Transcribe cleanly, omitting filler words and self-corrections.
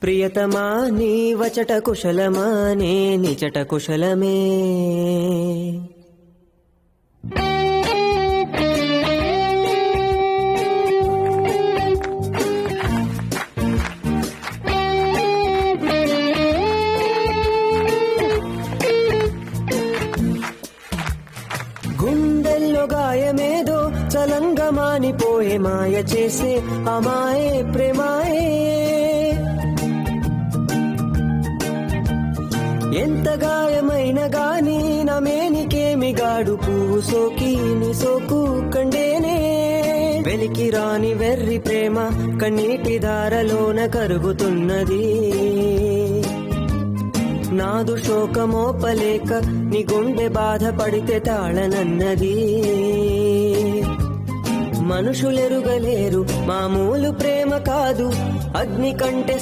ప్రియతమా నీ వచట కుశలమా నే నిచట కుశలమే. గుండెల్లో గాయమేదో చలంగా మానిపోయే మాయ చేసే అమాయే ప్రేమాయే. ఎంత గాయమైన గాని నా మేనికేమి గాడు పువ్వు సోకి నీ సోకు కండేనే. వెలికి రాని వెర్రి ప్రేమ కన్నీటి దారలోన కరుగుతున్నది. నాదు శోకమోపలేక నీ గుండె బాధపడితే తాళనన్నది. మనుషులెరుగలేరు మామూలు ప్రేమ కాదు, అగ్ని కంటే